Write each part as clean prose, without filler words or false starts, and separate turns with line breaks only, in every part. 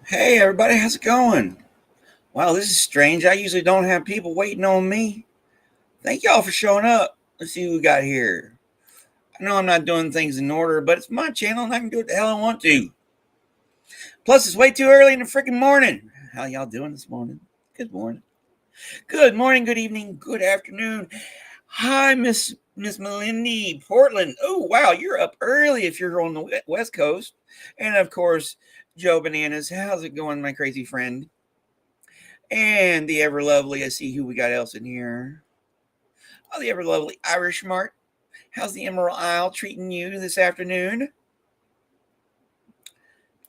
Hey everybody, how's it going? Wow, this is strange. I usually don't have people waiting on me. Thank y'all for showing up. Let's see who we got here. I know I'm not doing things in order, but it's my channel and I can do what the hell I want to. Plus, it's way too early in the freaking morning. How y'all doing this morning? Good morning. Good morning, good evening, good afternoon. Hi, Miss Melindy, Portland. Oh, wow, you're up early if you're on the West Coast. And of course, Joe Bananas. How's it going, my crazy friend? And the ever lovely, I see who we got else in here. Oh, the ever lovely Irish Mart. How's the Emerald Isle treating you this afternoon?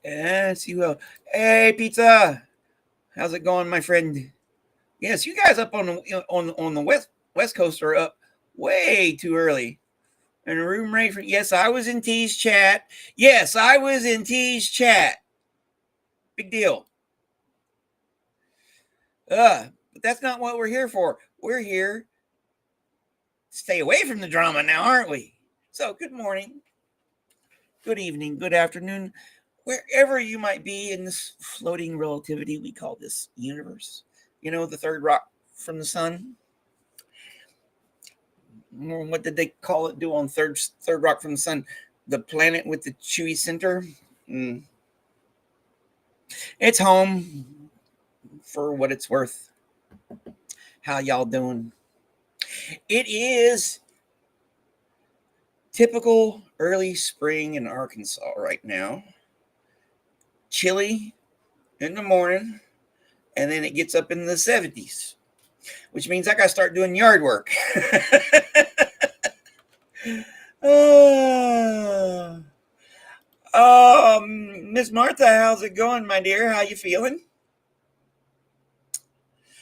And see who else. Hey, pizza. How's it going, my friend? Yes, you guys up on the West Coast are up way too early. And a room rate for I was in T's chat. Yes, I was in T's chat. Big deal. But that's not what we're here for. We're here stay away from the drama now, aren't we? So, good morning, good evening, good afternoon, wherever you might be in this floating relativity we call this universe. You know, the third rock from the sun. What did they call it? Do on third rock from the sun? The planet with the chewy center. It's home for what it's worth. How y'all doing? It is typical early spring in Arkansas right now. Chilly in the morning, and then it gets up in the 70s, which means I got to start doing yard work. Miss Martha, how's it going, my dear? How you feeling?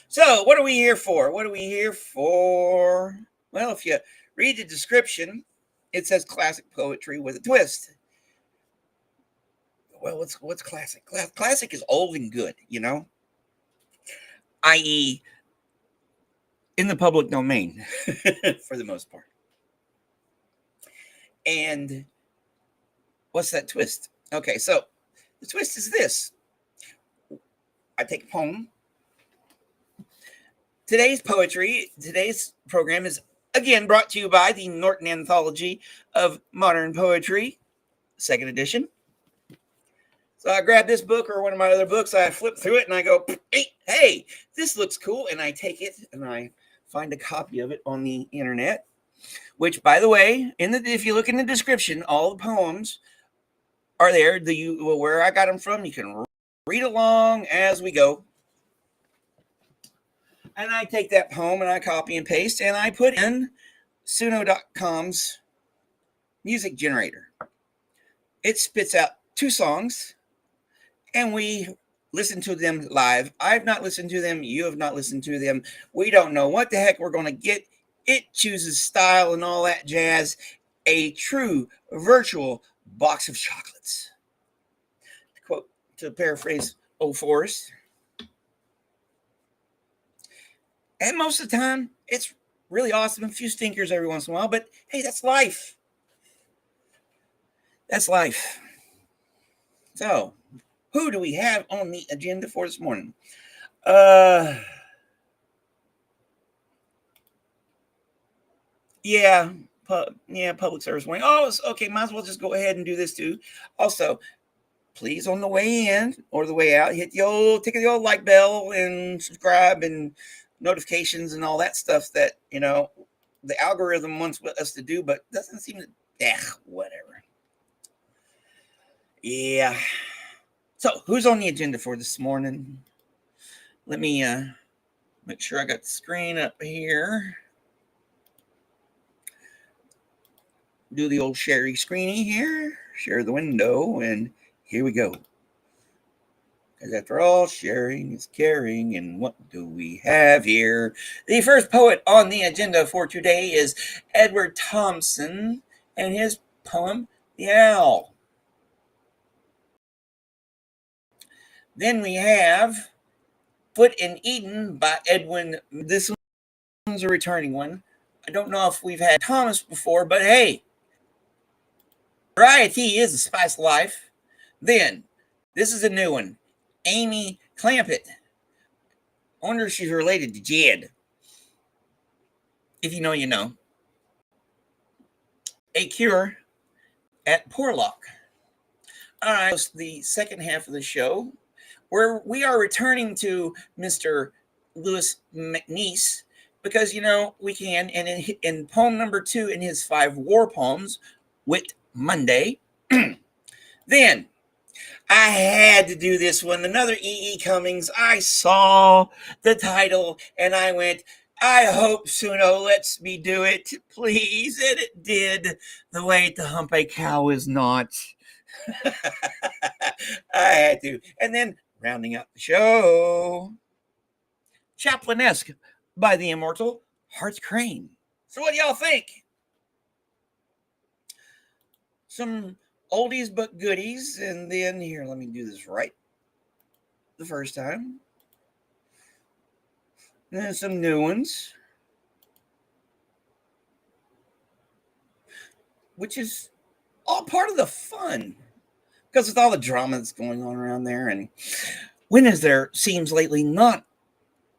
So, what are we here for? What are we here for? Well, if you read the description, it says classic poetry with a twist. Well, what's classic? Classic is old and good, you know, i.e., in the public domain for the most part. And what's that twist? Okay, so the twist is this. I take a poem. Today's program is again brought to you by the Norton Anthology of Modern Poetry, second edition. So I grab this book or one of my other books, I flip through it and I go, hey, this looks cool. And I take it and I find a copy of it on the internet, which, by the way, if you look in the description, all the poems are there. Where I got them from, you can read along as we go. And I take that poem and I copy and paste and I put in Suno.com's music generator. It spits out 2 songs and we listen to them live. I've not listened to them. You have not listened to them. We don't know what the heck we're going to get. It chooses style and all that jazz. A true virtual box of chocolates. To paraphrase Old Forrest. And most of the time, it's really awesome. A few stinkers every once in a while. But hey, that's life. That's life. So, who do we have on the agenda for this morning? Public service warning. Oh, okay, might as well just go ahead and do this too. Also, please, on the way in or the way out, tick the old like bell and subscribe and notifications and all that stuff that, you know, the algorithm wants us to do, but doesn't seem to, whatever. Yeah. So, who's on the agenda for this morning? Let me make sure I got the screen up here. Do the old sherry screeny here. Share the window, and here we go. Because after all, sharing is caring. And what do we have here? The first poet on the agenda for today is Edward Thompson and his poem, The Owl. Then we have Foot in Eden by Edwin. This one's a returning one. I don't know if we've had Thomas before, but hey, variety is the spice of life. Then, this is a new one. Amy Clampitt. I wonder if she's related to Jed. If you know, you know. A Cure at Porlock. All right, the second half of the show, where we are returning to Mr. Lewis McNeese, because, you know, we can. And in poem number 2 in his 5 war poems, Whit Monday, then I had to do this one. Another E. Cummings. I saw the title and I went, I hope Suno lets me do it, please. And it did. The way to hump a cow is not. I had to. And then rounding out the show, Chaplinesque by the immortal Hart Crane. So what do y'all think? Some oldies but goodies, and then here, let me do this right the first time. And then some new ones, which is all part of the fun, because with all the drama that's going on around there, and when is there seems lately not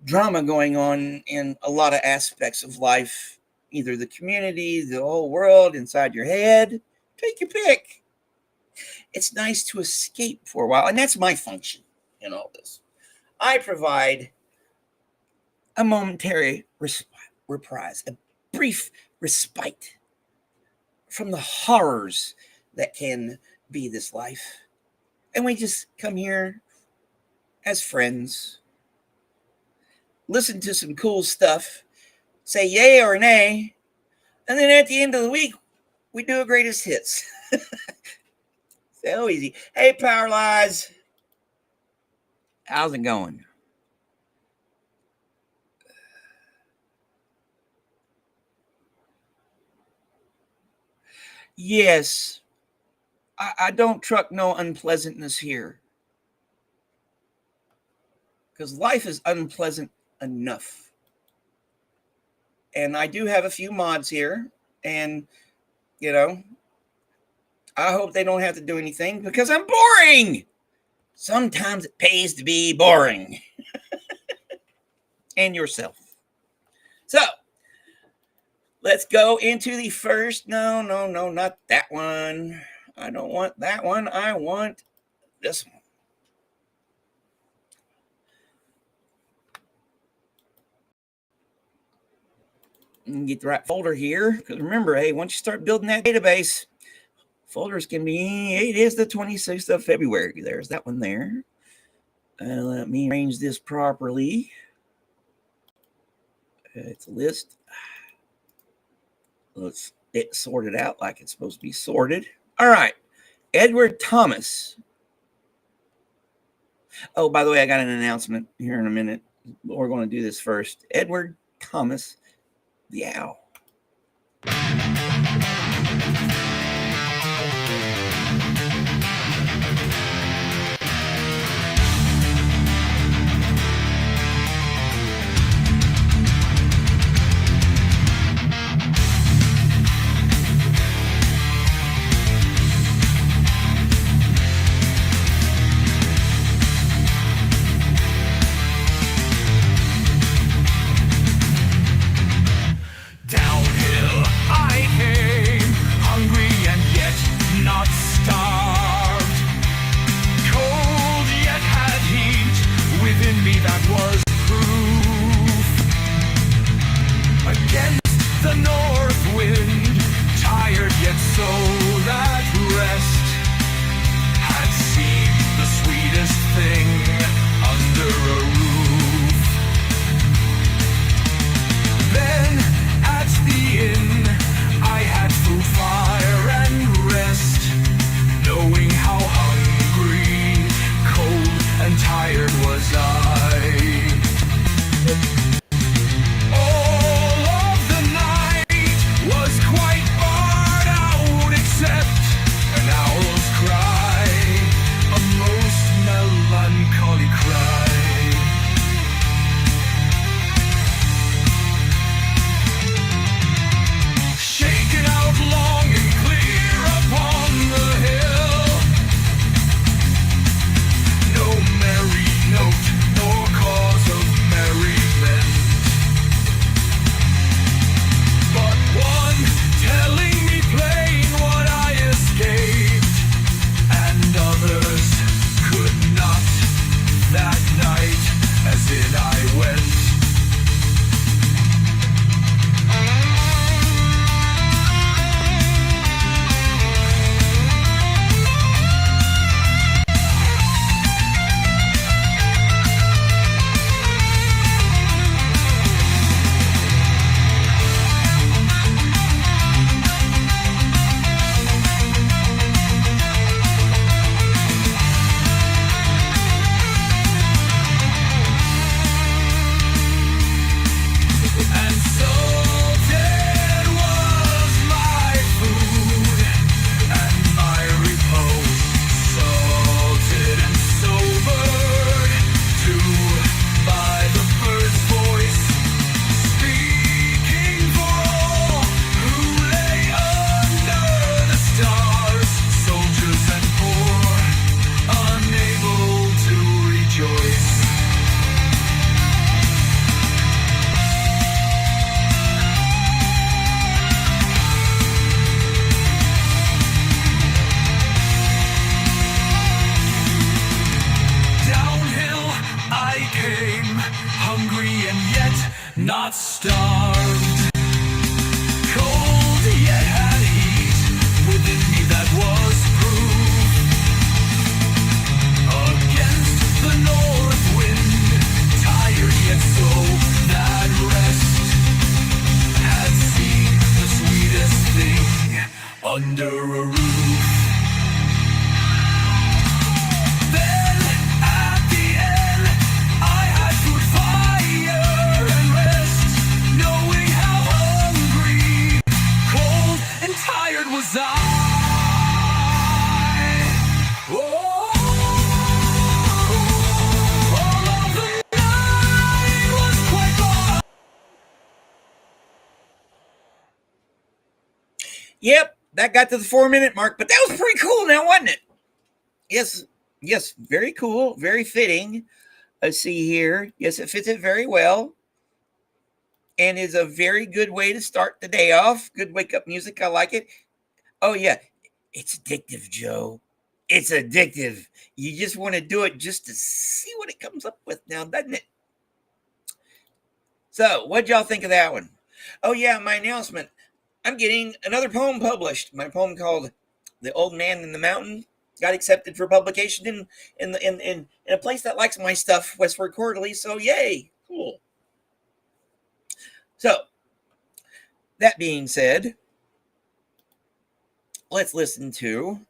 drama going on in a lot of aspects of life, either the community, the whole world, inside your head, take your pick. It's nice to escape for a while, and that's my function in all this. I provide a momentary reprise, a brief respite from the horrors that can be this life. And we just come here as friends, listen to some cool stuff, say yay or nay, and then at the end of the week, we do a greatest hits. So easy. Hey, Power Lies. How's it going? Yes. I don't truck no unpleasantness here. Because life is unpleasant enough. And I do have a few mods here. And, you know, I hope they don't have to do anything because I'm boring. Sometimes it pays to be boring. And yourself. So, let's go into the first. No, not that one. I don't want that one. I want this one. Get the right folder here. Because remember, hey, once you start building that database, folders can be, it is the 26th of February. There's that one there. Let me arrange this properly. It's a list. Let's get sorted out like it's supposed to be sorted. All right. Edward Thomas. Oh, by the way, I got an announcement here in a minute. We're going to do this first. Edward Thomas, the owl.
Down not starved. Cold yet had heat within me that was proof. Against the north wind, tired yet so that rest had seen the sweetest thing under a roof. Then at the end I had food, fire and rest, knowing how hungry, cold and tired was I. Oh, all of the night was quite long.
Yep, that got to the 4-minute mark, but that was pretty cool now, wasn't it? Yes, very cool, very fitting. Let's see here. Yes, it fits it very well. And is a very good way to start the day off. Good wake-up music. I like it. Oh, yeah. It's addictive, Joe. It's addictive. You just want to do it just to see what it comes up with now, doesn't it? So, what'd y'all think of that one? Oh, yeah, my announcement. I'm getting another poem published. My poem called The Old Man in the Mountain got accepted for publication in a place that likes my stuff, Westward Quarterly. So, yay. Cool. So, that being said, let's listen to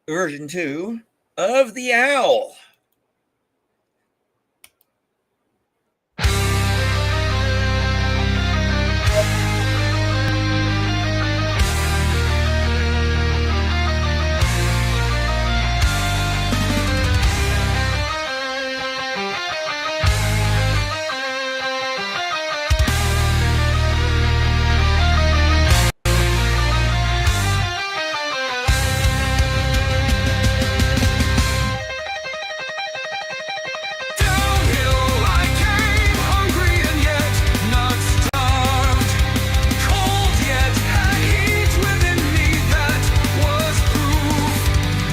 version 2 of The Owl.
Downhill I came, hungry and yet not starved. Cold yet had heat within me that was proof.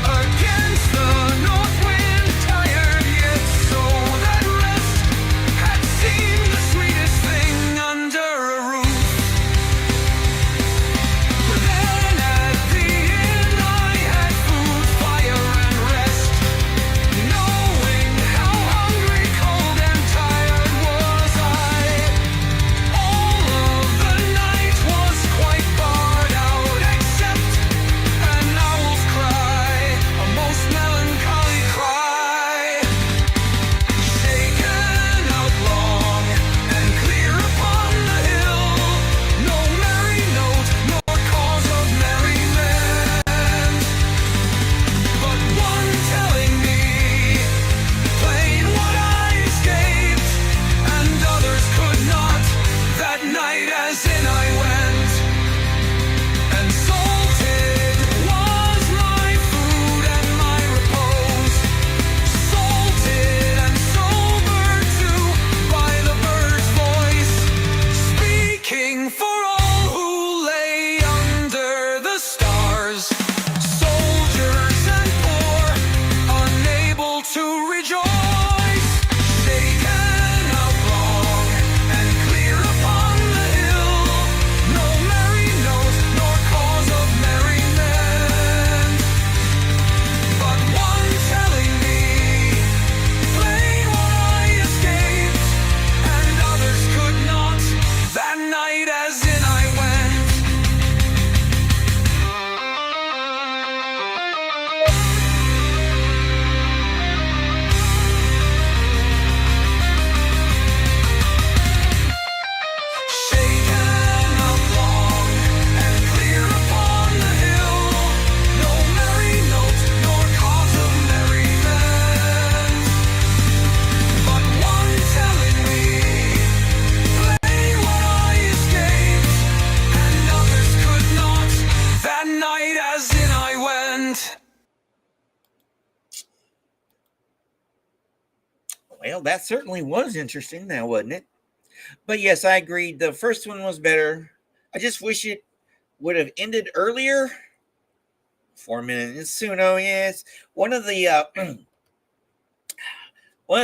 Against the north wind, tired yet so that rest had seemed the sweetest thing under a roof. Then at the end I had food, fire and rest, knowing how hungry, cold and tired was I. All of the night was quite barred out, except an owl's cry, a most melancholy cry. Shaken out long and clear upon the hill, no merry note nor cause of merriment, but one telling me plain what I escaped, and others could not. That night as in I went, and salted was my food and my repose, salted and sobered too by the bird's voice, speaking for all who lay under the stars, soldiers and poor, unable to rejoice. Shaken out long and clear upon the hill, no merry note nor cause of merriment, but one telling me plain what I escaped, and others could not. That night as in I went. Shaken out long and clear upon the hill, no merry note nor cause of merriment, but one telling me plain what I escaped, and others could not. That night as in I went.
Well, that certainly was interesting now, wasn't it? But yes, I agreed. The first one was better. I just wish it would have ended earlier. 4 minutes soon. Oh, yes. One of the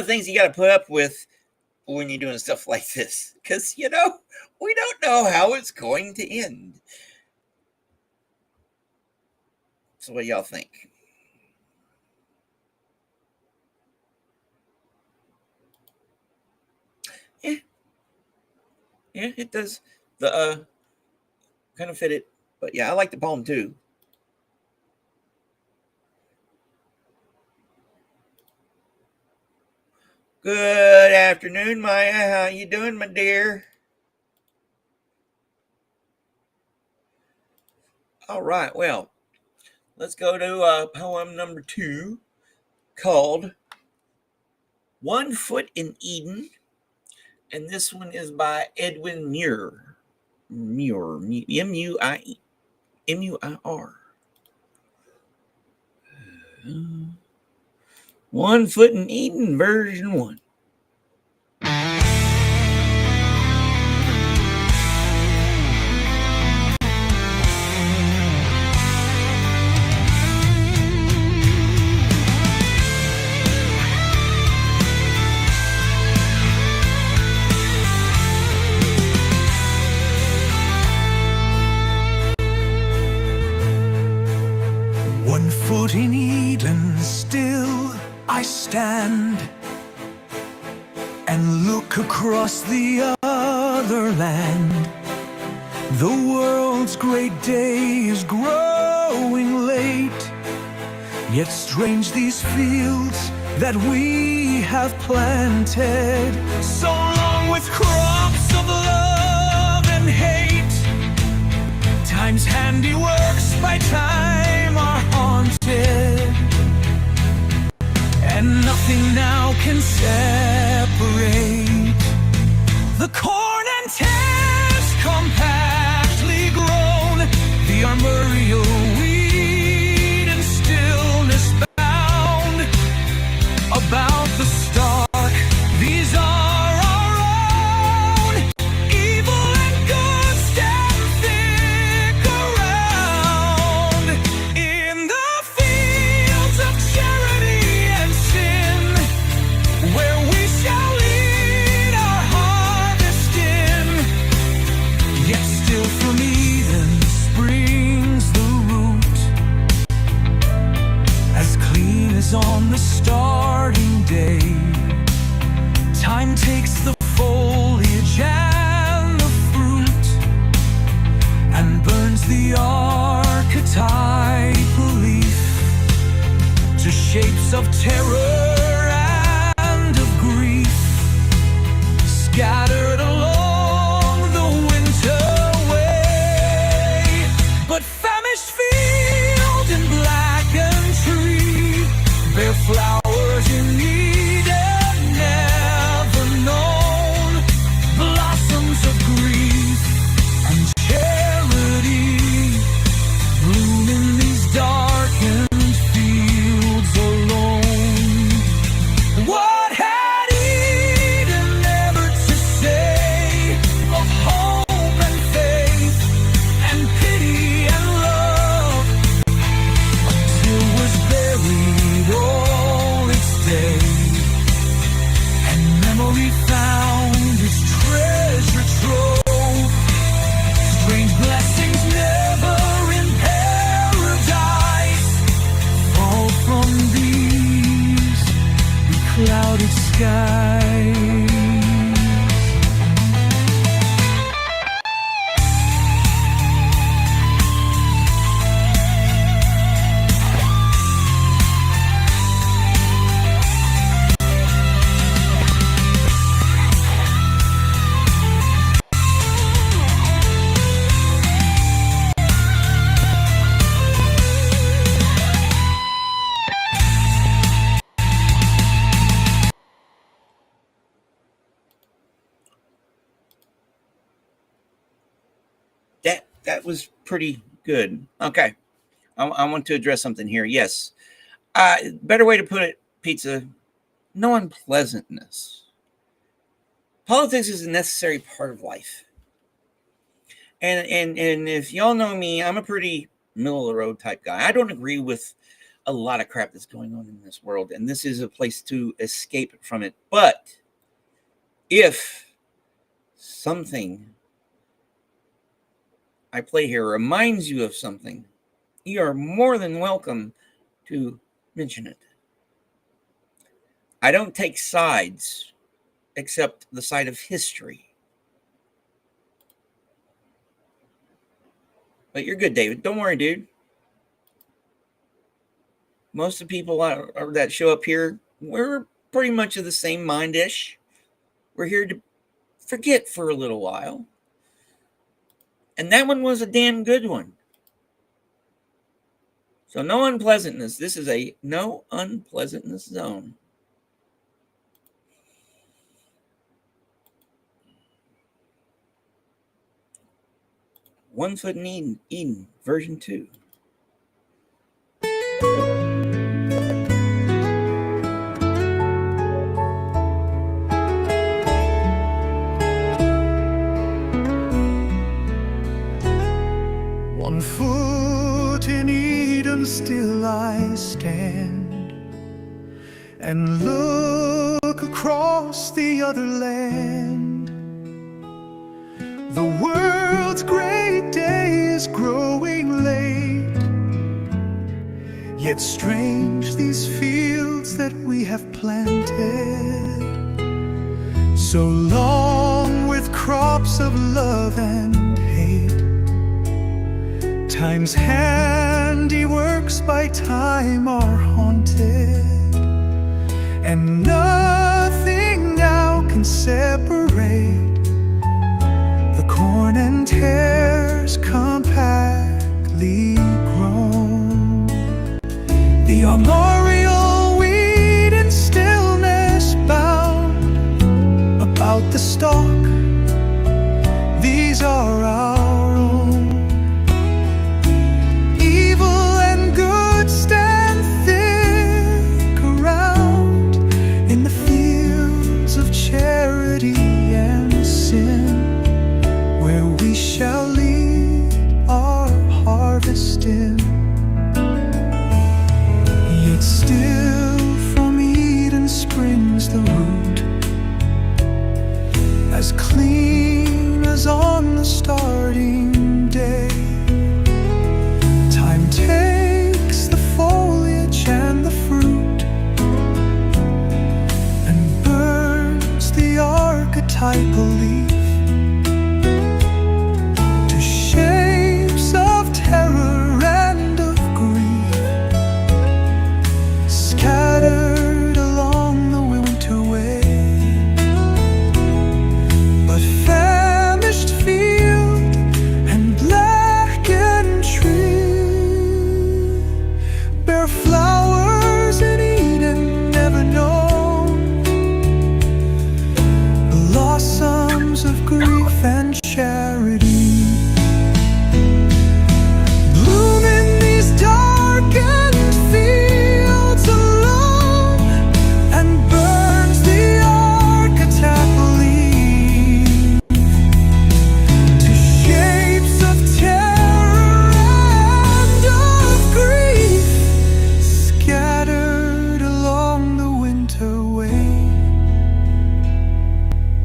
things you got to put up with when you're doing stuff like this, because we don't know how it's going to end. So what do y'all think? Yeah, it does. The kind of fit it, but yeah, I like the poem too. Good afternoon, Maya. How you doing, my dear? All right, well, let's go to poem number 2 called 1 Foot in Eden. And this one is by Edwin Muir. Muir, M-U-I-E, M-U-I-R. 1 Foot in Eden, version 1.
In Eden still I stand and look across the other land. The world's great day is growing late, yet strange these fields that we have planted. So long with crops of love and hate, time's handiworks by time are haunted, and nothing now can separate the corn and tares compactly grown, the armorial weed in stillness bound. About the stalk, these are our own. Evil and good stand thick around. In the fields of charity and sin, where we shall lead our harvest in. Yet still from Eden springs the root, as clean as on the starting day. Time takes the foliage and the fruit, and burns the archetypal leaf to shapes of terror and of grief, scattered along the winter way. But famished field and blackened tree bear flowers in Eden never known, blossoms of grief and charity bloom in these darkened fields alone. What had Eden ever to say of hope and faith and pity and love, till was buried all its day, and memory found its treasure trove? Strange blessings never in paradise fall from these beclouded skies.
That was pretty good. Okay, I want to address something here. Yes, better way to put it, pizza. No unpleasantness. Politics is a necessary part of life, and if y'all know me, I'm a pretty middle of the road type guy. I don't agree with a lot of crap that's going on in this world, and this is a place to escape from it. But If something I play here reminds you of something, you are more than welcome to mention it. I don't take sides except the side of history. But you're good, David. Don't worry, dude. Most of the people that show up here, we're pretty much of the same mind-ish. We're here to forget for a little while. And that one was a damn good one. So no unpleasantness. This is a no unpleasantness zone. One Foot in Eden, version 2.
One foot in Eden still I stand and look across the other land. The world's great day is growing late, yet strange these fields that we have planted. So long with crops of love and hate, time's handiworks by time are haunted, and nothing now can separate the corn and tares compactly grown. The armorial weed in stillness bound about the stalk, these are our own. Evil and good stand thick around in the fields of charity and sin, where we shall lead our harvest in. Yet still from Eden springs the root, as clean as on the starting day. Time takes the foliage and the fruit and burns the archetypal leaf to shapes of terror and of grief, scattered along the winter way. But famished field and blackened tree bear flowers in Eden never known, blossoms of grief and charity. Bloom in these darkened fields alone, and burns the archetypal leaf to shapes of terror and of grief, scattered along the winter way.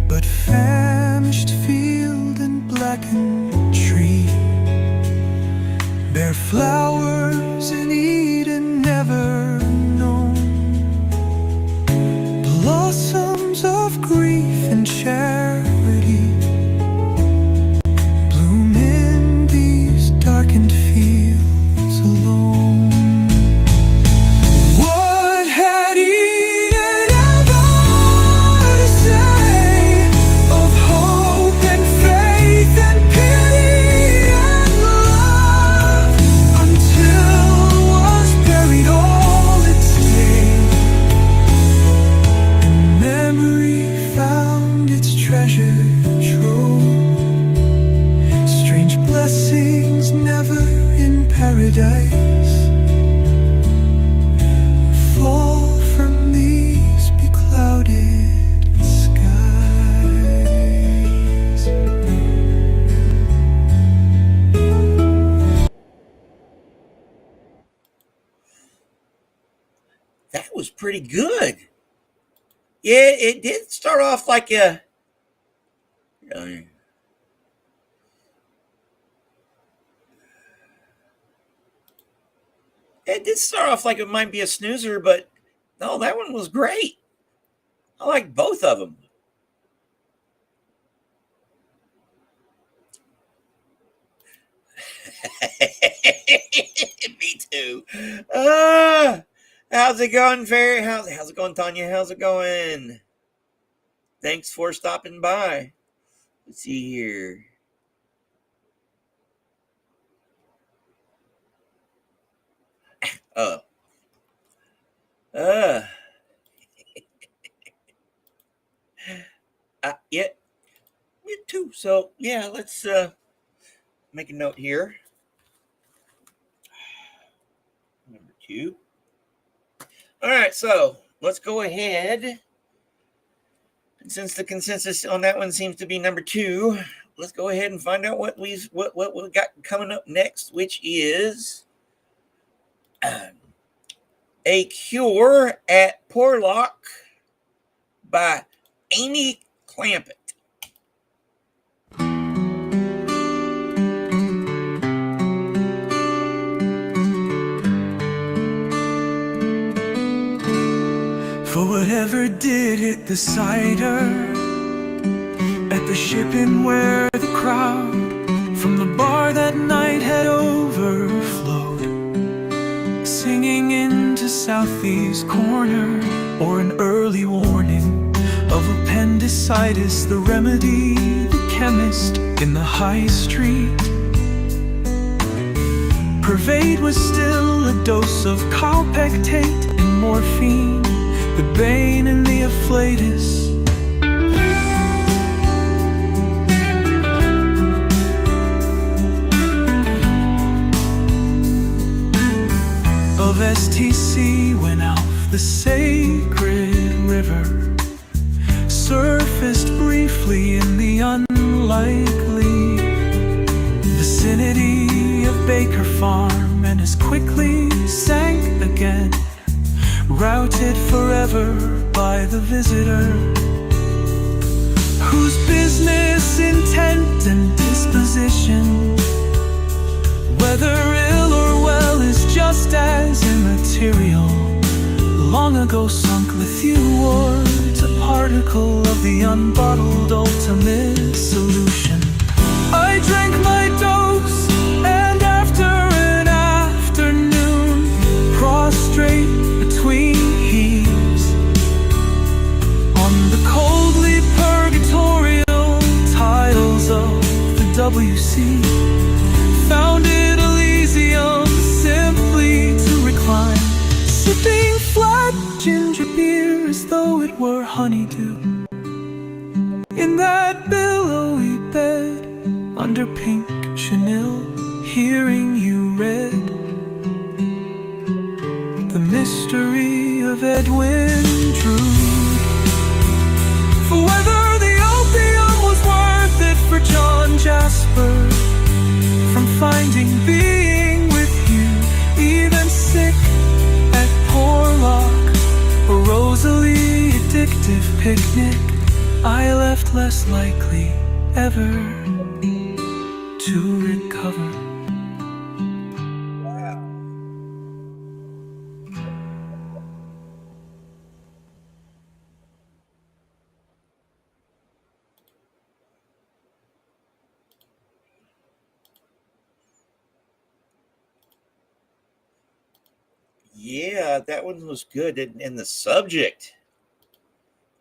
But famished field and blackened tree bear flowers in Eden never known, blossoms of grief and charity. Bloom in these darkened fields alone. What had Eden ever to say of hope and faith and pity and love, until was buried all its days, and memory found its treasure trove? Strange blessings never in paradise fall from these beclouded skies.
That was pretty good. Yeah, it did start off like a Really. It did start off like it might be a snoozer, but no, that one was great. I like both of them. Me too. How's it going, Fairy? How's it going, Tanya? How's it going? Thanks for stopping by. Let's see here. Yeah, me too. So yeah, let's make a note here. Number 2. All right, so let's go ahead. And since the consensus on that one seems to be number 2, let's go ahead and find out what we got coming up next, which is A Cure at Porlock by Amy Clampitt.
For whatever did hit the cider at the shipping where the crowd from the bar that night had overflowed, singing into Southeast Corner, or an early warning of appendicitis, the remedy, the chemist in the high street. Purveyed was still a dose of calpectate and morphine, the bane and the afflatus. Of STC went off the sacred river, surfaced briefly in the unlikely vicinity of Baker Farm, and as quickly sank again, routed forever by the visitor, whose business, intent, and disposition, whether ill or well, is just as immaterial. Long ago sunk lithuwards, a particle of the unbottled ultimate solution. I drank my dose, and after an afternoon, prostrate between heaves on the coldly purgatorial tiles of the WC, found it Elysium simply to recline, sipping flat ginger beer as though it were honeydew, in that billowy bed under pink chenille, hearing you read the mystery of Edwin Drew. For whether the opium was worth it for John Jasper, from finding being with you, even sick at Porlock, a rosily addictive picnic, I left less likely ever to recover.
Yeah, that one was good. And the subject,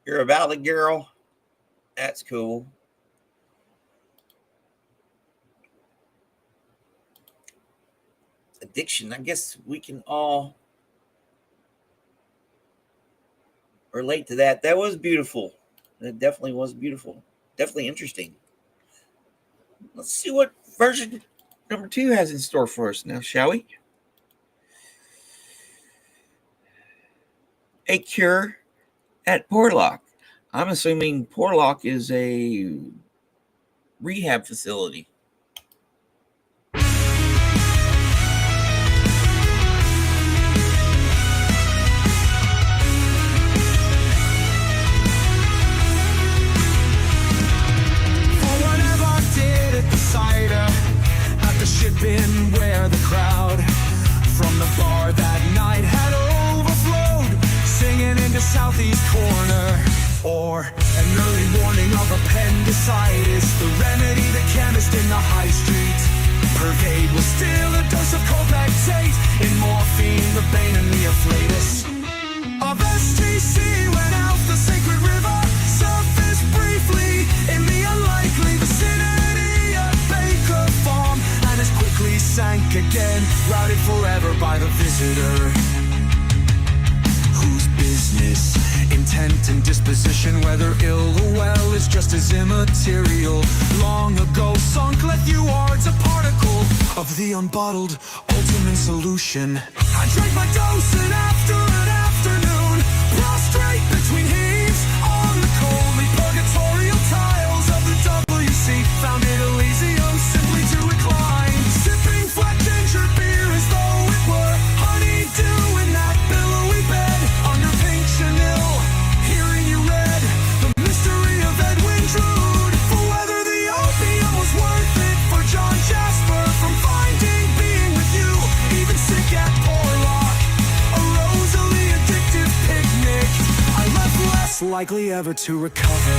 you're a valley girl. That's cool. Addiction, I guess we can all relate to that. That was beautiful. That definitely was beautiful. Definitely interesting. Let's see what version number 2 has in store for us now, shall we? A Cure at Porlock. I'm assuming Porlock is a rehab facility.
For
southeast corner. Or an early warning of appendicitis, the remedy the chemist in the high street. Pervade was still a dose of copectate, in morphine, the bane and the afflatus. Of STC went out the sacred river, surfaced briefly in the unlikely vicinity of Baker Farm, and as quickly sank again, routed forever by the visitor. Whose business, intent and disposition, whether ill or well, is just as immaterial. Long ago sunk, let you wards a particle of the unbottled ultimate solution. I drank my dose and after an afternoon, prostrate between heaves on the coldly purgatorial tiles of the WC, found it Elysium simply to recline, sipping flat ginger beer as though it were honeydew in that billowy bed under pink chenille. Hearing you read the mystery of Edwin Drood, for whether the opium was worth it for John Jasper from finding being with you, even sick at Porlock, a rosily addictive picnic I left less likely ever to recover.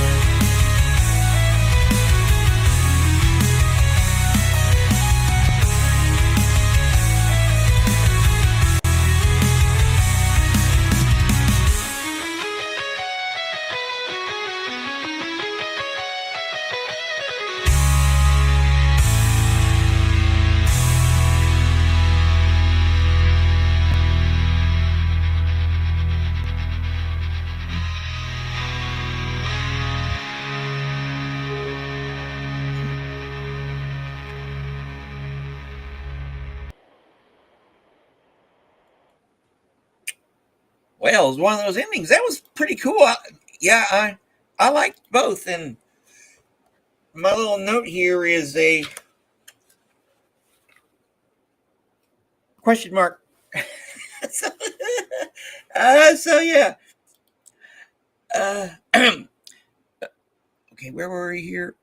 Well, it was one of those endings. That was pretty cool. I liked both. And my little note here is a question mark. So yeah. Okay, where were we here?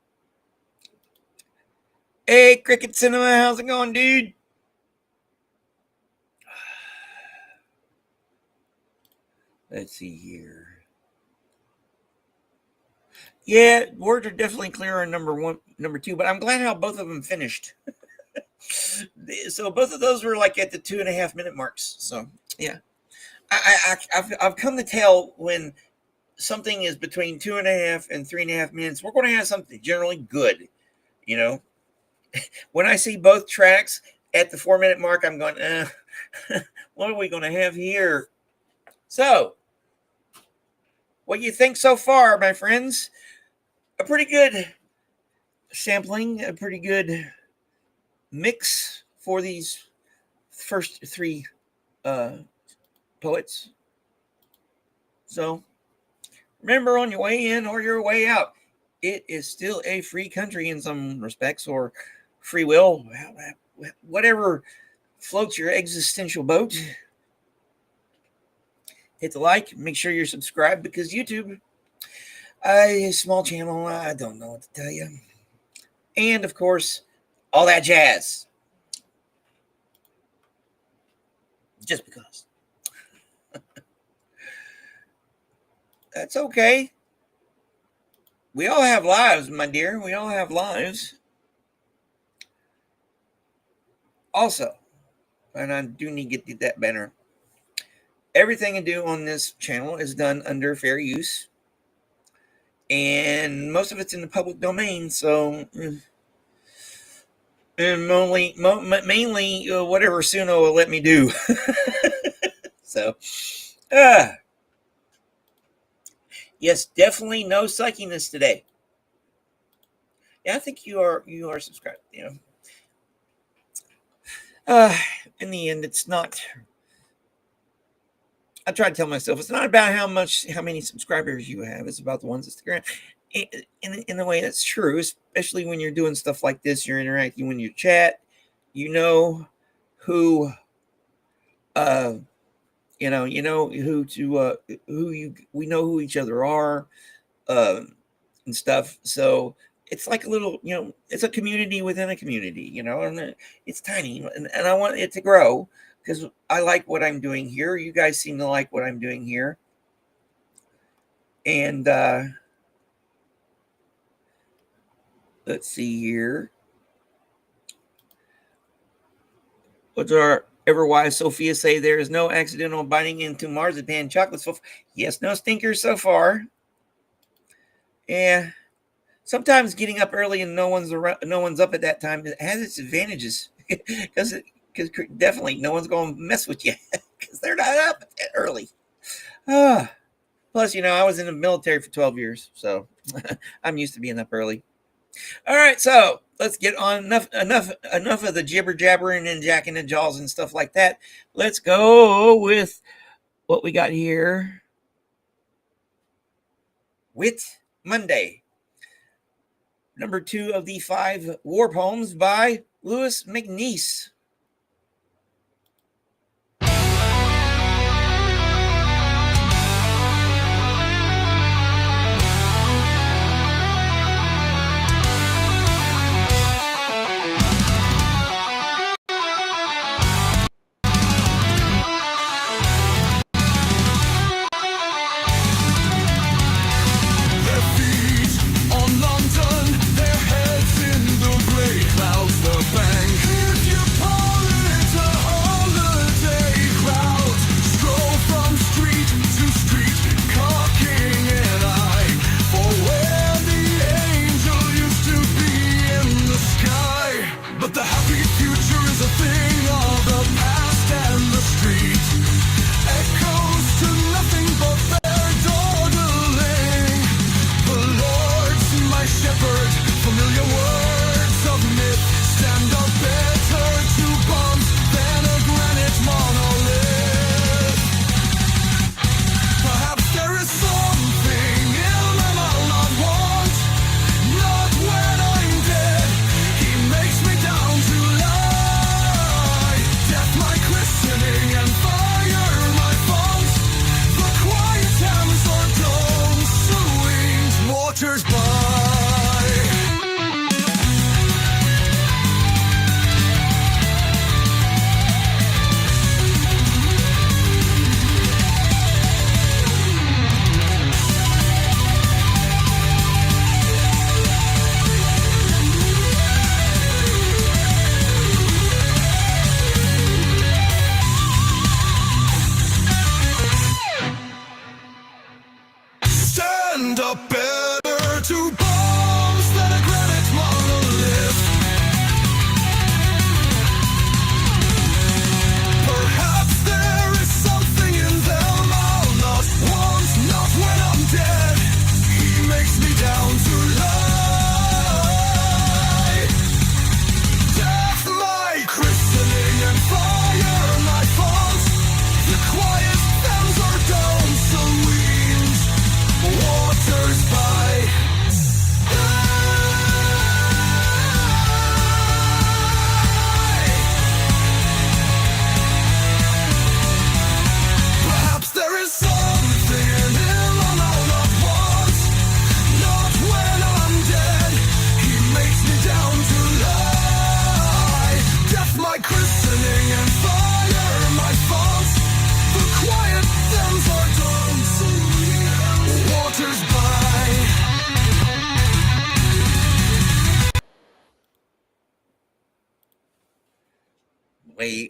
Hey, Cricket Cinema, how's it going, dude? Let's see here. Yeah, words are definitely clear on number two, but I'm glad how both of them finished. So both of those were like at the 2.5 minute marks. So yeah, I've come to tell when something is between 2.5 and 3.5 minutes, we're going to have something generally good. You know, when I see both tracks at the 4 minute mark, I'm going, what are we going to have here? So, what do you think so far, my friends? A pretty good sampling, a pretty good mix for these first three poets. So, remember, on your way in or your way out, it is still a free country in some respects, or free will, whatever floats your existential boat. Hit the like, make sure you're subscribed, because YouTube, a small channel, I don't know what to tell you. And of course, all that jazz. Just because. That's okay. We all have lives, my dear. We all have lives. Also, and I do need to get that banner. Everything I do on this channel is done under fair use, and most of it's in the public domain. So, and mainly whatever Suno will let me do. So, yes, definitely no psychiness today. Yeah, I think you are subscribed. You know, in the end, it's not. I try to tell myself it's not about how many subscribers you have. It's about the ones that stick around. In a way, that's true, especially when you're doing stuff like this. You're interacting when you chat. You know who, we know who each other are, and stuff. So it's like a little, it's a community within a community, and it's tiny, and I want it to grow. Because I like what I'm doing here. You guys seem to like what I'm doing here. And let's see here. What's our ever-wise Sophia say? There is no accidental biting into marzipan chocolate so far. Yes, no stinkers so far. Yeah. Sometimes getting up early and no one's up at that time has its advantages because definitely no one's going to mess with you because they're not up that early. Plus, I was in the military for 12 years, so I'm used to being up early. All right, so let's get on. Enough of the jibber jabbering and jacking the jaws and stuff like that. Let's go with what we got here. Whit Monday. Number 2 of the 5 war poems by Louis MacNeice.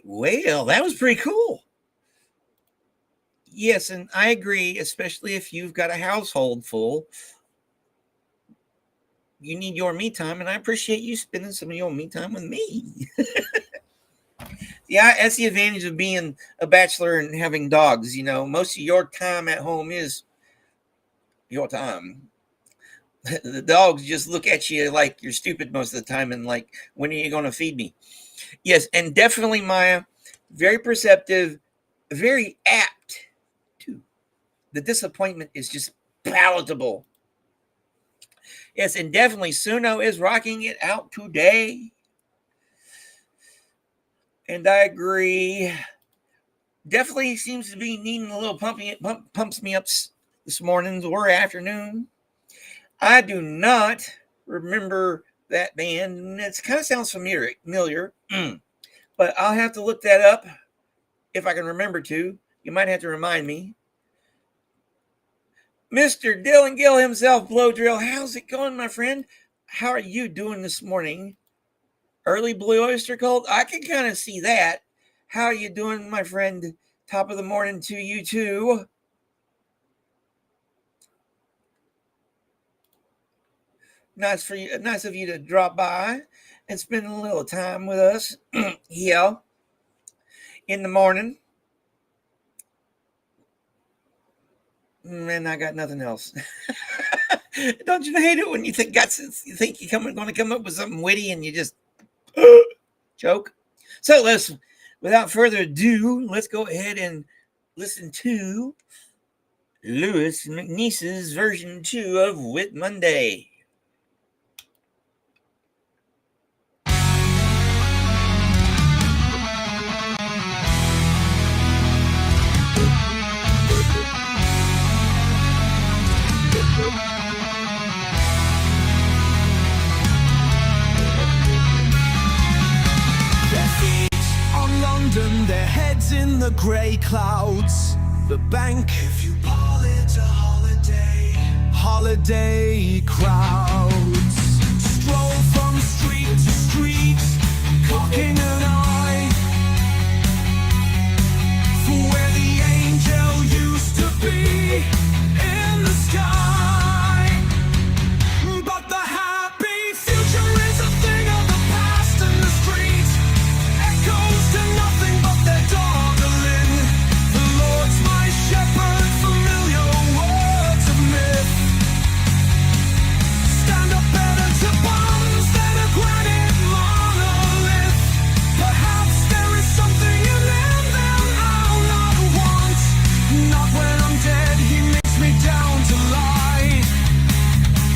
Well, that was pretty cool. Yes, and I agree, especially if you've got a household full. You need your me time, and I appreciate you spending some of your me time with me. Yeah, that's the advantage of being a bachelor and having dogs. Most of your time at home is your time. The dogs just look at you like you're stupid most of the time and like, when are you going to feed me? Yes, and definitely, Maya, very perceptive, very apt too. The disappointment is just palatable. Yes, and definitely Suno is rocking it out today. And I agree. Definitely seems to be needing a little pumps me up this morning or afternoon. I do not remember that band. It kind of sounds familiar, but I'll have to look that up if I can remember to. You might have to remind me. Mr. Dylan Gill himself, Blow Drill. How's it going, my friend? How are you doing this morning? Early Blue Oyster Cult? I can kind of see that. How are you doing, my friend? Top of the morning to you, too. Nice of you to drop by and spend a little time with us here in the morning. And I got nothing else. Don't you hate it when you think you're going to come up with something witty and you just joke? So without further ado, let's go ahead and listen to Lewis McNeese's version 2 of Whit Monday.
Their heads in the grey clouds. The bank, if you call it a holiday. Holiday crowds stroll from street to street, cocking an eye for where the angel used to be in the sky. But the happy future is a thing of the past, and the street echoes to nothing but their dawdling. The Lord's my shepherd, familiar words of myth stand up better to bombs than a granite monolith. Perhaps there is something in them that I'll not want. Not when I'm dead, he makes me down to lie.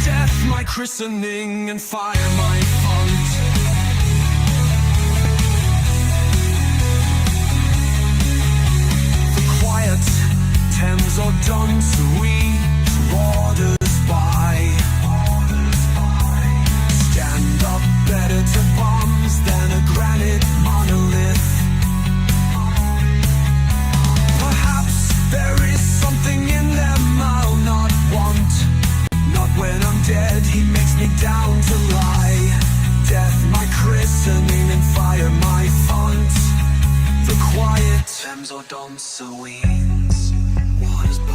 Death my christening and fire my font. Quiet Thames or Don sweet waters by. Stand up better to bombs than a granite monolith. Perhaps there is something in them I'll not want. Not when I'm dead, he makes me down to lie. Death my christening and fire my font. The quiet Thames or Don Sweens waters by.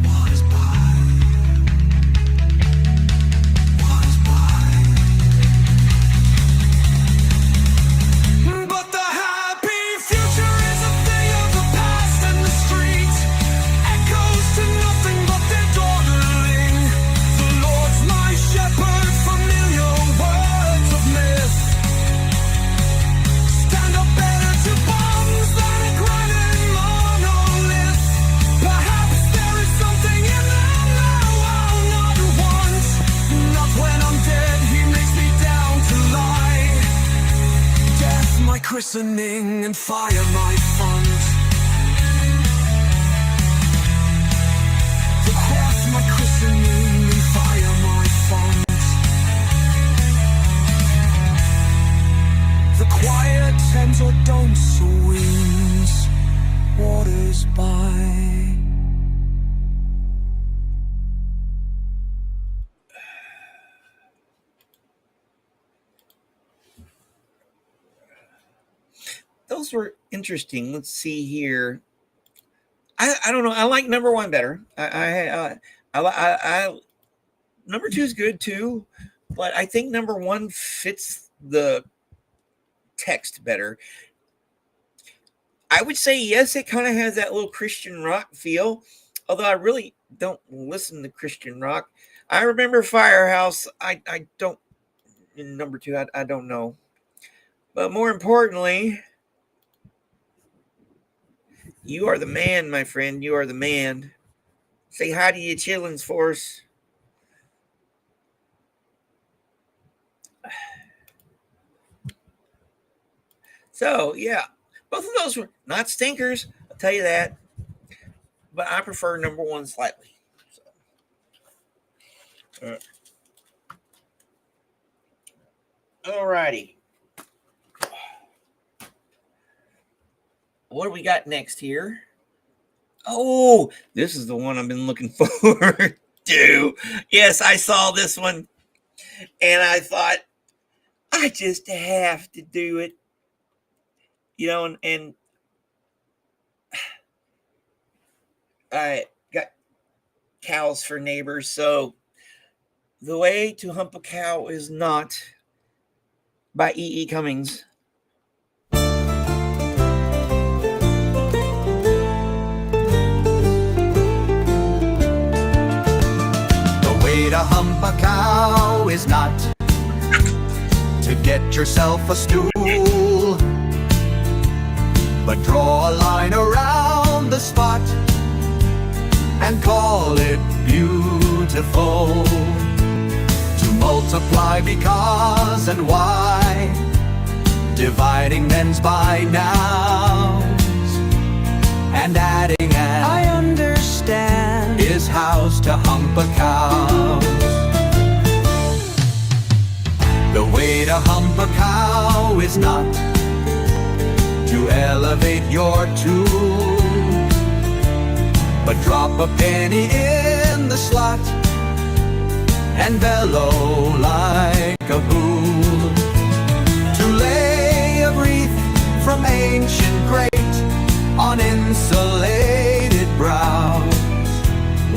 Waters by. Waters by. But the happy future is a thing of the past, and the street echoes to nothing but their dawdling. The Lord's my shepherd, familiar words of myth stand up better to bombs than a granite monolith. Perhaps there is something in them now I'll not want. Not when I'm dead, he makes me down to lie. Death my christening and fire my font. The death my christening and fire my font. The quiet Thames or Don swings waters by.
Those were interesting. Let's see here. I don't know. I like number one better. I number two is good too, but I think number one fits the text better. I would say yes, it kind of has that little Christian rock feel, although I really don't listen to Christian rock. I remember Firehouse. I don't, in number two, I don't know. But more importantly, you are the man, my friend. You are the man. Say hi to your chillins for us. So, yeah, both of those were not stinkers, I'll tell you that. But I prefer number one slightly. So, all righty. What do we got next here? Oh, this is the one I've been looking forward to. Yes, I saw this one and I thought, I just have to do it. And I got cows for neighbors. So The Way to Hump a Cow is Not by E. Cummings.
The way to hump a cow is not to get yourself a stool, but draw a line around the spot and call it beautiful. To multiply because and why, dividing thens by nows, and adding an I understand is how's to hump a cow. The way to hump a cow is not to elevate your tool, but drop a penny in the slot and bellow like a bull. To lay a wreath from ancient great on insulated brows,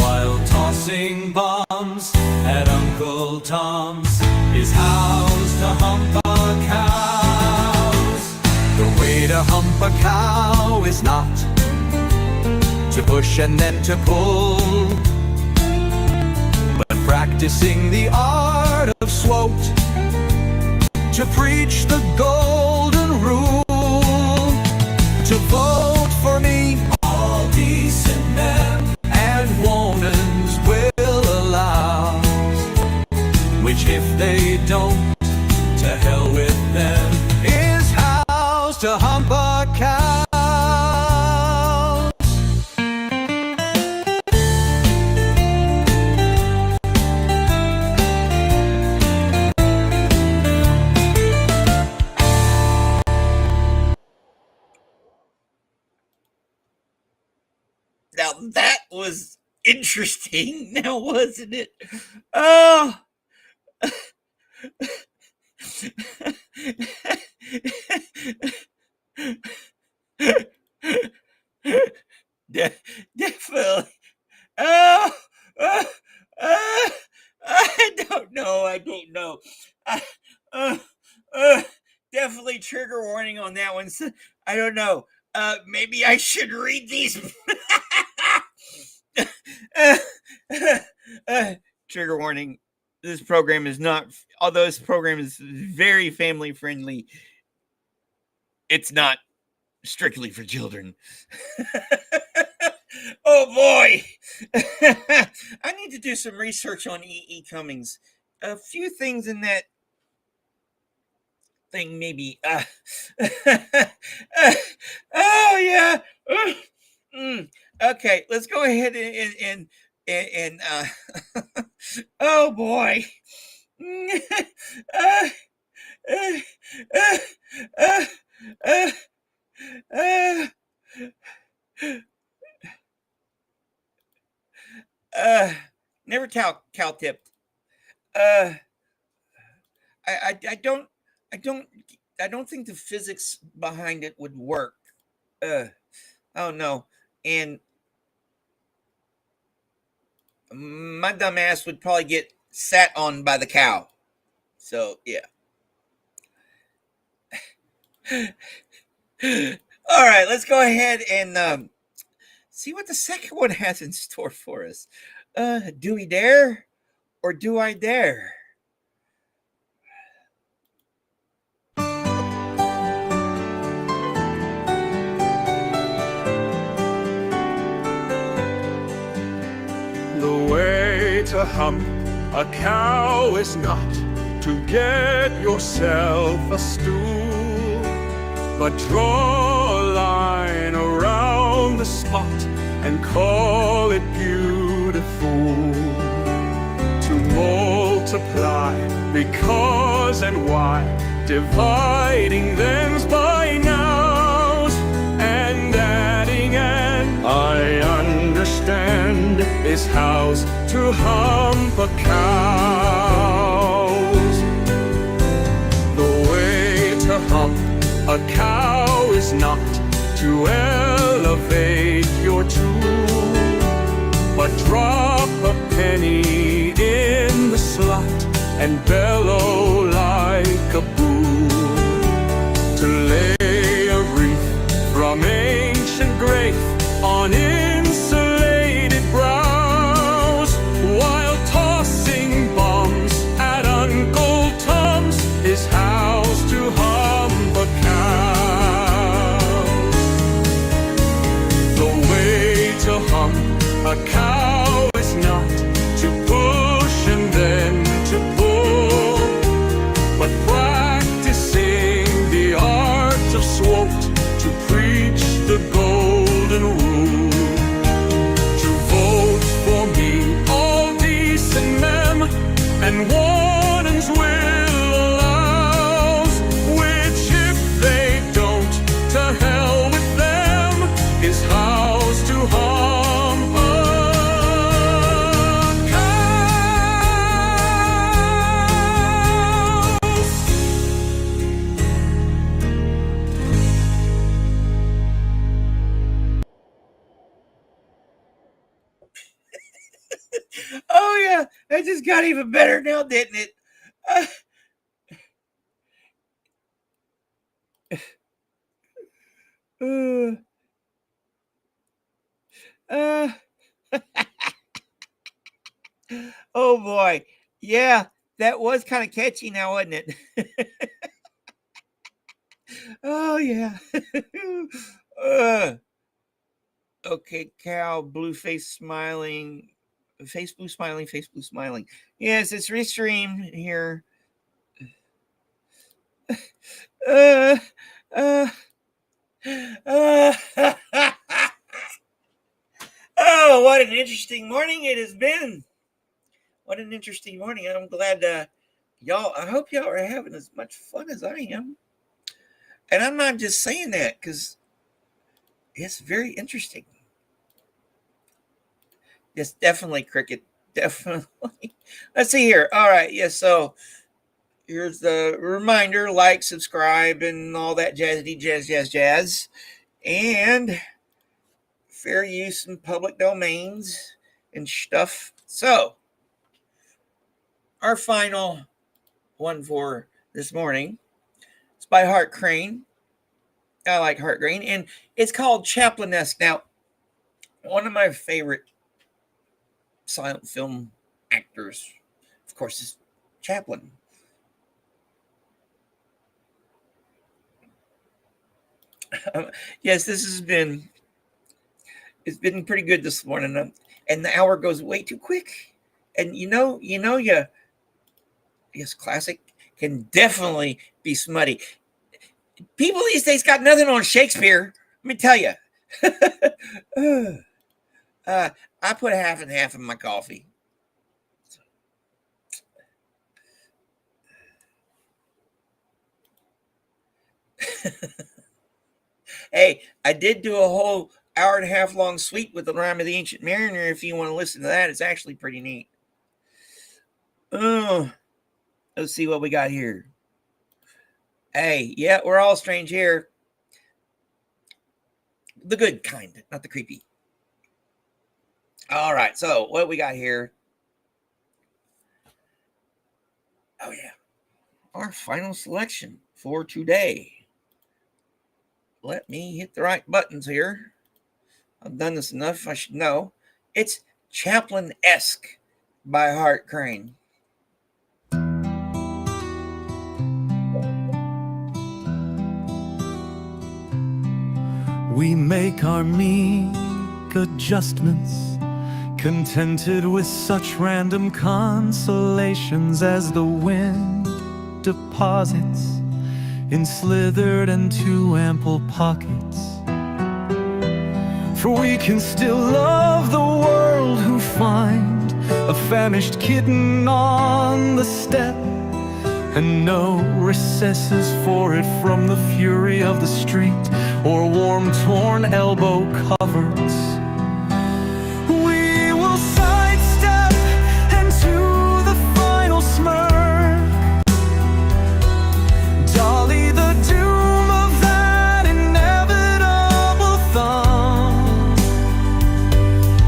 while tossing bombs at Uncle Tom's is how's to hump a cows. The way to hump a cow is not to push and then to pull, but practicing the art of swote to preach the golden rule. To vote for me, all decent men and womans will allow, which if they don't, to hell with them, is how's to hump a cow.
Now that was interesting, now wasn't it? Oh, definitely. Oh, I don't know. Definitely trigger warning on that one. So, I don't know. Maybe I should read these. Trigger warning. This program is not, although this program is very family friendly, it's not strictly for children. Oh boy. I need to do some research on E. Cummings. A few things in that thing maybe. Oh yeah. Okay, let's go ahead and oh boy. Never cow tipped. I don't think the physics behind it would work. I don't know. And my dumb ass would probably get sat on by the cow. So yeah. All right, let's go ahead and see what the second one has in store for us. Do we dare or do I dare?
The way to hump a cow is not to get yourself a stool, but draw a line around the spot and call it beautiful. To multiply because and why, dividing them's by nows, and adding an I is housed to hump a cows. The way to hump a cow is not to elevate your tool, but drop a penny in the slot and bellow like a bull. To lay a wreath from ancient grace on insulated brows, while tossing bombs at Uncle Tom's is housed to hump a cow. The way to hump a cow is not to push and then to pull, but practicing the art of swope to preach the golden rule. To vote for me, all decent men and wardens will allow, which if they don't, to hell with them, is housed to hump a cows.
Oh yeah, that just got even better now, didn't it? Oh boy, yeah, that was kind of catchy now, wasn't it? Oh yeah. Okay, cow, blue face smiling, face blue smiling, face blue smiling. Yes, it's restreamed here. Uh, uh, oh, what an interesting morning it has been. What an interesting morning. I'm glad y'all, I hope y'all are having as much fun as I am. And I'm not just saying that because it's very interesting. Yes, definitely, Cricket. Definitely. Let's see here. All right. Yes. So here's the reminder, like, subscribe, and all that jazzy jazz. And fair use in public domains and stuff. So our final one for this morning is by Hart Crane. I like Hart Crane, and it's called Chaplinesque. Now, one of my favorite silent film actors, of course, is Chaplin. Yes, it's been pretty good this morning, and the hour goes way too quick. And yes, classic can definitely be smutty. People these days got nothing on Shakespeare. Let me tell you. I put half and half in my coffee. Hey, I did do a whole hour and a half long suite with the Rhyme of the Ancient Mariner. If you want to listen to that, it's actually pretty neat. Let's see what we got here. Hey, yeah, we're all strange here. The good kind, not the creepy. All right, so what we got here? Oh, yeah. Our final selection for today. Let me hit the right buttons here. I've done this enough, I should know. It's Chaplinesque by Hart Crane.
We make our meek adjustments, contented with such random consolations as the wind deposits in slithered and too ample pockets. For we can still love the world who find a famished kitten on the step, and no recesses for it from the fury of the street, or warm torn elbow covers. We will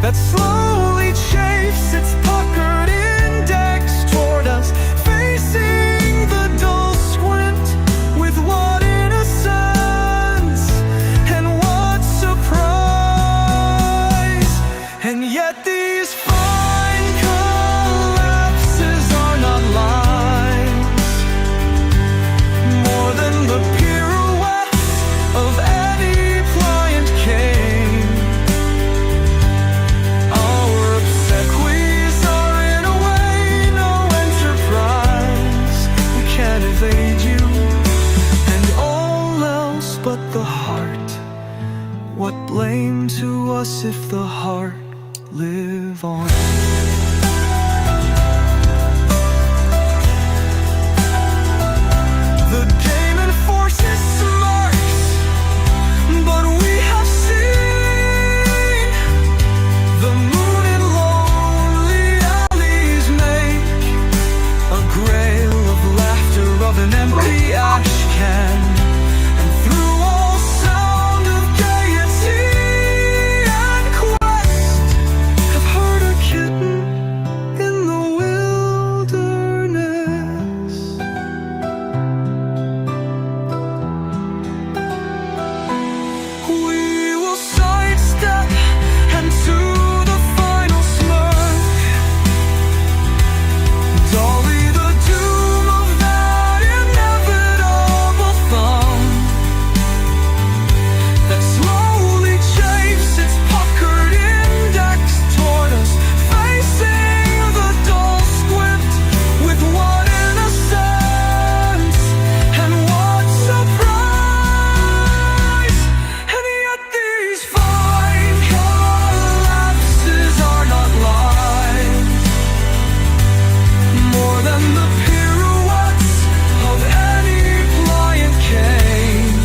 that slowly chafes its puckered index toward us, facing the dull squint with what innocence and what surprise. And yet these fine collapses are not lines, more than the pirouettes of any pliant cane. Our obsequies are in a way no enterprise. We can't evade you, and all else but the heart. What blame to us if the heart live on? The game enforces smarts, but we have seen the moon in lonely alleys make a grail of laughter of an empty ash can. And through all sound of gaiety and quest, have heard a kitten in the wilderness. We will sidestep and to the final smirk, dolly the doom of that inevitable thumb that slowly chafes its puckered index toward us, facing the dull squint with what innocence and what surprise. And yet these fine collapses are not lines, more than the pirouettes of any pliant cane.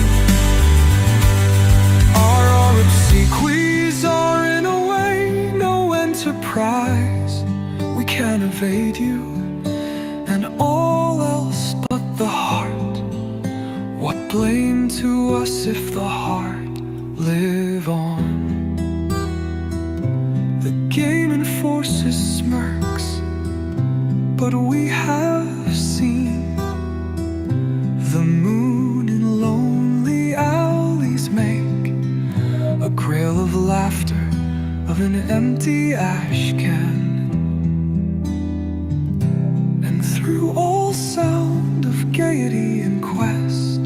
Our obsequies are in a way no enterprise. We can't evade you, and all else but the heart. What blame to us if the heart live on? The game enforces smirks, but we have seen the moon in lonely alleys make a grail of laughter of an empty ash can. And through all sound of gaiety and quest,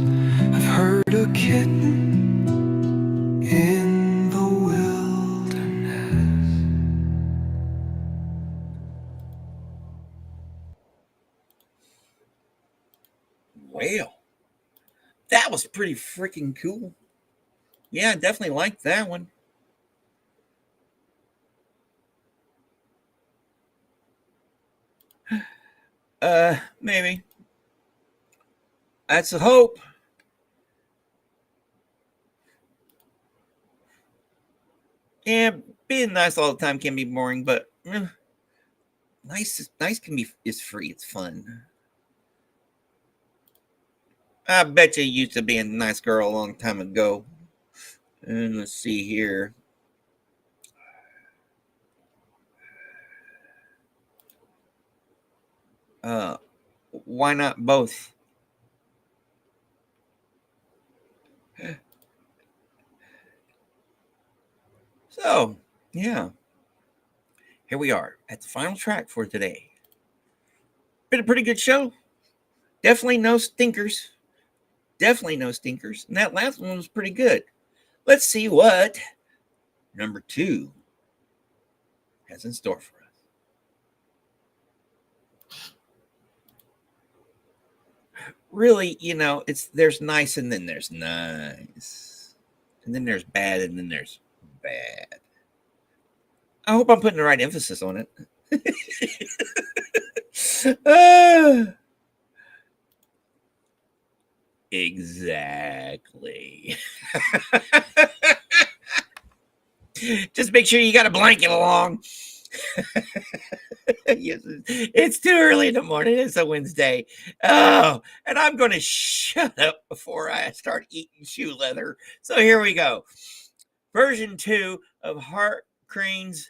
I've heard a kitten in the wilderness.
Well, that was pretty freaking cool. Yeah, I definitely liked that one. Maybe. That's a hope. Yeah, being nice all the time can be boring, but nice can be is free. It's fun. I bet you used to be a nice girl a long time ago. And let's see here. Why not both? So, yeah. Here we are at the final track for today. Been a pretty good show. Definitely no stinkers. Definitely no stinkers. And that last one was pretty good. Let's see what number 2 has in store for us. Really, there's nice and then there's nice. And then there's bad and then there's bad. I hope I'm putting the right emphasis on it. Exactly. Just make sure you got a blanket along. Yes, it's too early in the morning. It's a Wednesday. Oh, and I'm going to shut up before I start eating shoe leather. So here we go. Version 2 of Hart Crane's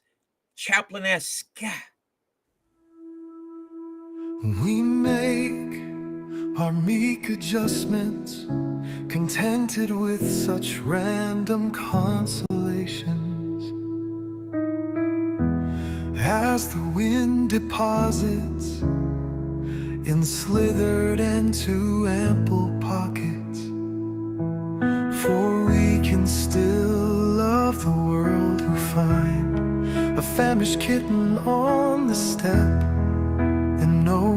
Chaplinesque.
We make our meek adjustments, contented with such random consolations. As the wind deposits in slithered and too ample pockets, for we can still love the world who find a famished kitten on the step and no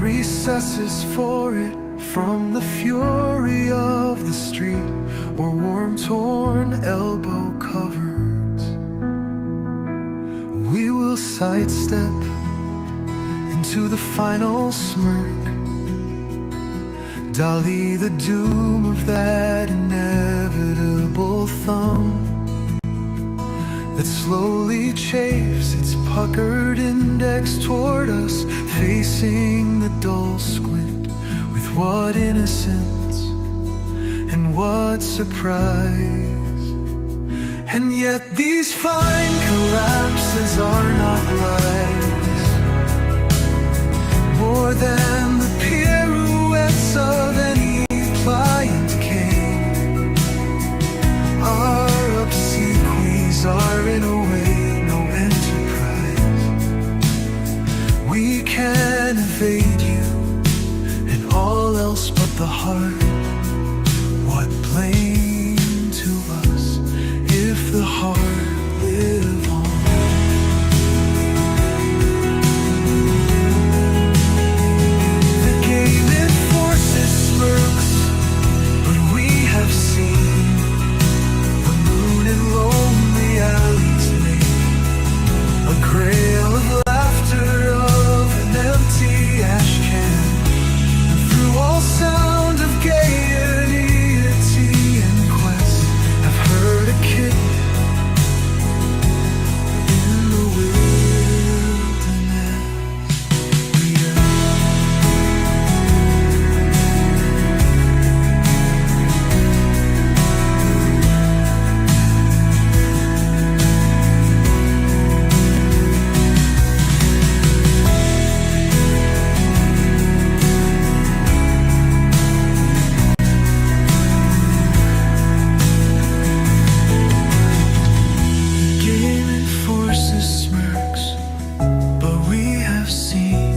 recesses for it from the fury of the street or warm torn elbow covers. We will sidestep into the final smirk, dolly the doom of that inevitable thumb that slowly chafes its puckered index toward us, facing the dull squint with what innocence and what surprise. And yet these fine collapses are not lies, more than the pirouettes of any pliant cane. Our obsequies are in a way no enterprise. We can evade you and all else but the heart. What blame to us if the heart live on? The game enforces smirks, but we have seen the moon in lonely alleys make a grail of laughter of an empty ash can. And through all sound of gaiety and quest, I've heard a kitten in the wilderness. Game enforces smirks, but we have seen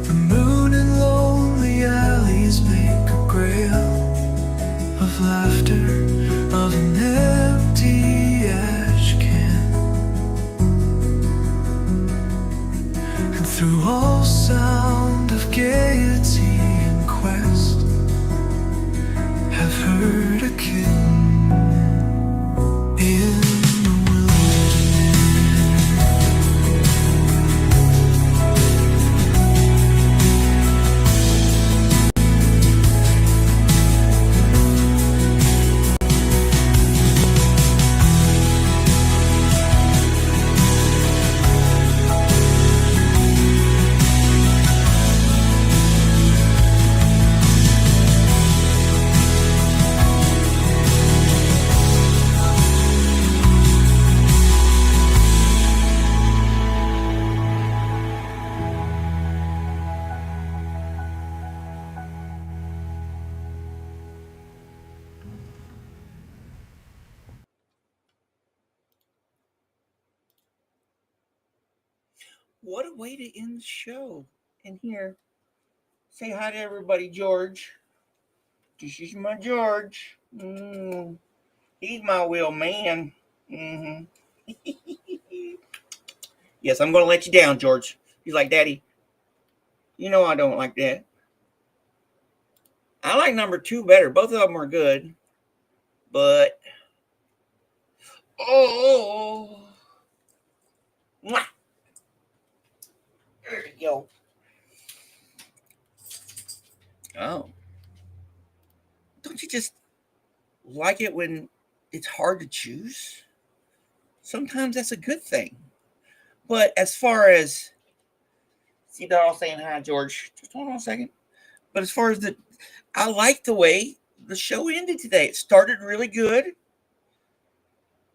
the moon in lonely alleys make a grail of laughter of an empty ash can. And through all sound of gaiety and quest, have heard a kitten in the
What a way to end the show. And here, say hi to everybody, George. This is my George. He's my real man. Yes, I'm going to let you down, George. He's like, Daddy, you know I don't like that. I like number 2 better. Both of them are good. But, mwah. There you go. Oh. Don't you just like it when it's hard to choose? Sometimes that's a good thing. But as far as, see, they're all saying hi, George. Just hold on a second. But as far as I like the way the show ended today. It started really good.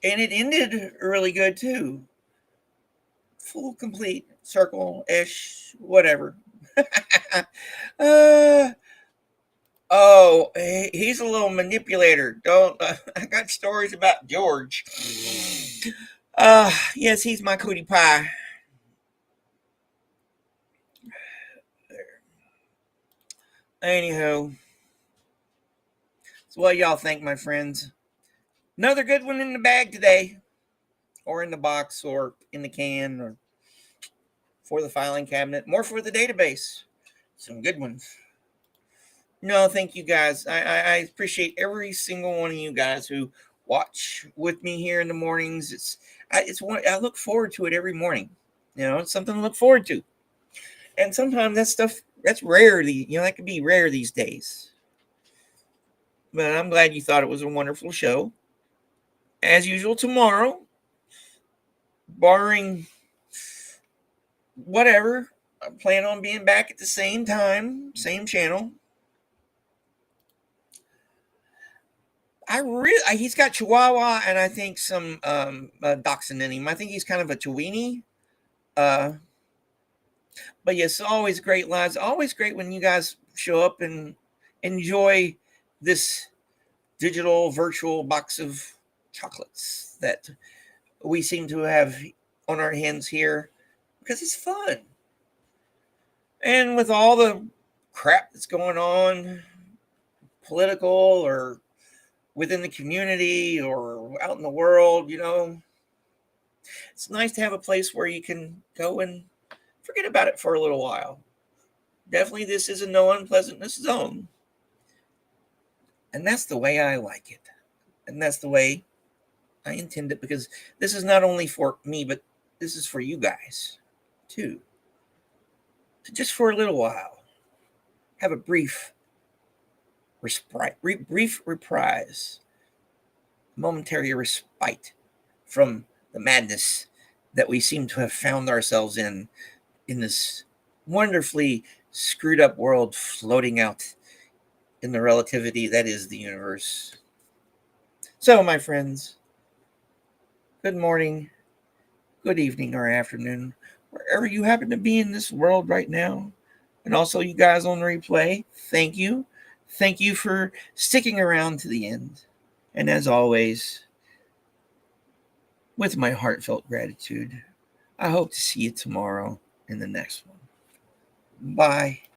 And it ended really good too. Full, complete, circle-ish, whatever. uh, oh, he's a little manipulator. Don't. I got stories about George. Yes, he's my cootie pie. Anywho, so what y'all think, my friends? Another good one in the bag today, or in the box, or in the can, or for the filing cabinet, more for the database. Some good ones. No, thank you guys. I appreciate every single one of you guys who watch with me here in the mornings. It's one I look forward to it every morning. You know, it's something to look forward to. And sometimes that stuff that's rare. That can be rare these days. But I'm glad you thought it was a wonderful show. As usual, tomorrow, barring whatever, I plan on being back at the same time, same channel. He's got Chihuahua and I think some Dachshund in him. I think he's kind of a Chiweenie. But yes, always great lives. Always great when you guys show up and enjoy this digital virtual box of chocolates that we seem to have on our hands here because it's fun. And with all the crap that's going on, political or within the community or out in the world, it's nice to have a place where you can go and forget about it for a little while. Definitely, this is a no unpleasantness zone. And that's the way I like it. And that's the way I intend it, because this is not only for me, but this is for you guys too. So just for a little while, have a brief reprise, momentary respite from the madness that we seem to have found ourselves in this wonderfully screwed up world floating out in the relativity that is the universe. So, my friends, good morning, good evening, or afternoon, wherever you happen to be in this world right now. And also, you guys on replay, thank you. Thank you for sticking around to the end. And as always, with my heartfelt gratitude, I hope to see you tomorrow in the next one. Bye.